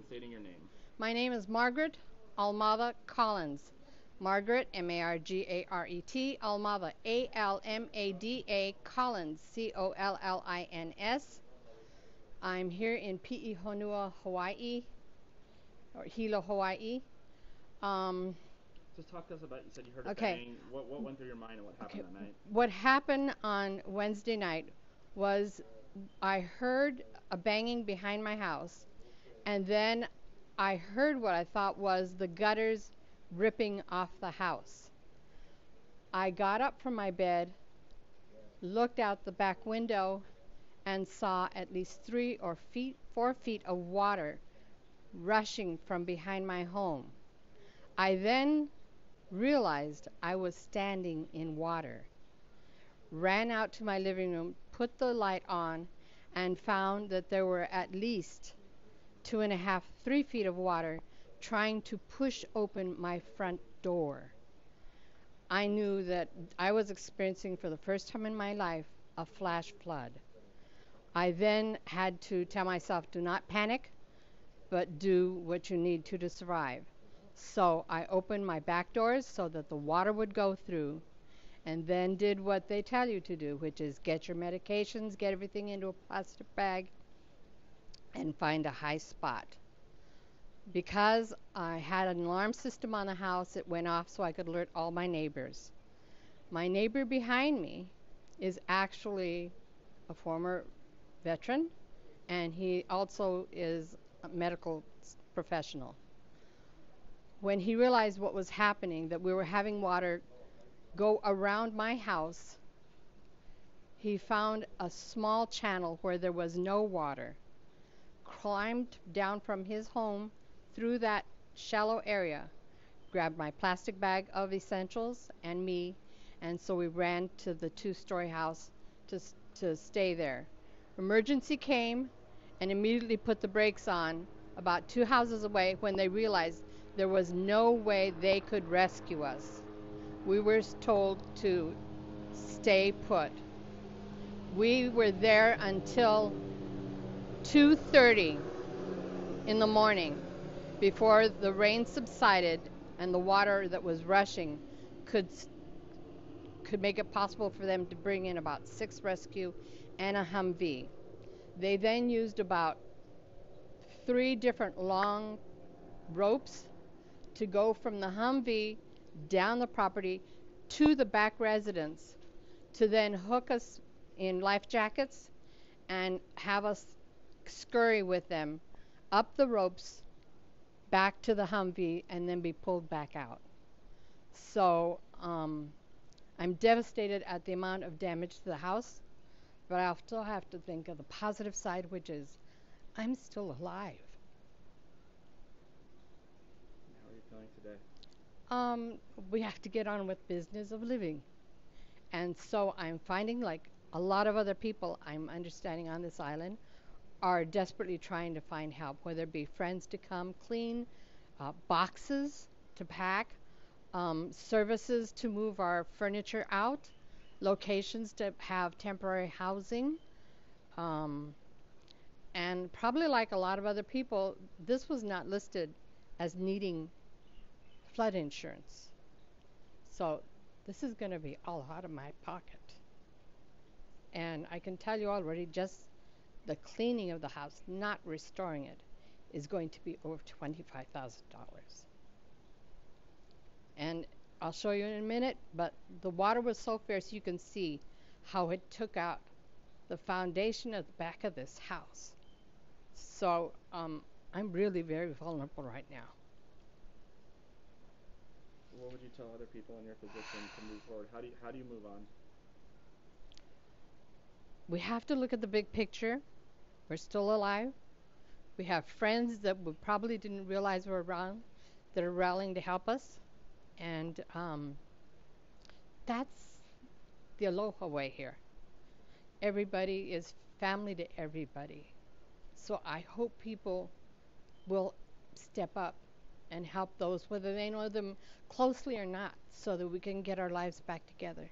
Stating your name. My name is Margaret Almada Collins. Margaret, M-A-R-G-A-R-E-T, Almada, A-L-M-A-D-A, Collins, C-O-L-L-I-N-S. I'm here in Honua, Hawaii, or Hilo, Hawaii. Um, Just talk to us about, you said you heard a okay. bang. What went through your mind and what happened that night? What happened on Wednesday night was I heard a banging behind my house, and then I heard what I thought was the gutters ripping off the house. I got up from my bed, looked out the back window, and saw at least 4 feet of water rushing from behind my home. I then realized I was standing in water, ran out to my living room, put the light on, and found that there were at least 2.5, 3 feet of water trying to push open my front door. I knew that I was experiencing for the first time in my life a flash flood. I then had to tell myself, do not panic, but do what you need to survive. So I opened my back doors so that the water would go through, and then did what they tell you to do, which is get your medications, get everything into a plastic bag, and find a high spot. Because I had an alarm system on the house, it went off so I could alert all my neighbors. My neighbor behind me is actually a former veteran, and he also is a medical professional. When he realized what was happening, that we were having water go around my house, he found a small channel where there was no water, climbed down from his home through that shallow area, grabbed my plastic bag of essentials and me, and so we ran to the 2-story house to stay there. Emergency came and immediately put the brakes on about 2 houses away when they realized there was no way they could rescue us. We were told to stay put. We were there until 2:30 in the morning before the rain subsided and the water that was rushing could make it possible for them to bring in about 6 rescue and a Humvee. They then used about 3 different long ropes to go from the Humvee down the property to the back residence, to then hook us in life jackets and have us scurry with them up the ropes back to the Humvee and then be pulled back out. So I'm devastated at the amount of damage to the house, but I still have to think of the positive side, which is I'm still alive. How are you feeling today? We have to get on with business of living. And so I'm finding, like a lot of other people I'm understanding on this island, are desperately trying to find help, whether it be friends to come clean, boxes to pack, services to move our furniture out, locations to have temporary housing. And probably like a lot of other people, this was not listed as needing flood insurance. So this is going to be all out of my pocket. And I can tell you already, just the cleaning of the house, not restoring it, is going to be over $25,000. And I'll show you in a minute, but the water was so fierce you can see how it took out the foundation at the back of this house. So I'm really very vulnerable right now. What would you tell other people in your position to move forward? How do you move on? We have to look at the big picture. We're still alive. We have friends that we probably didn't realize were around that are rallying to help us. And that's the aloha way here. Everybody is family to everybody. So I hope people will step up and help those, whether they know them closely or not, so that we can get our lives back together.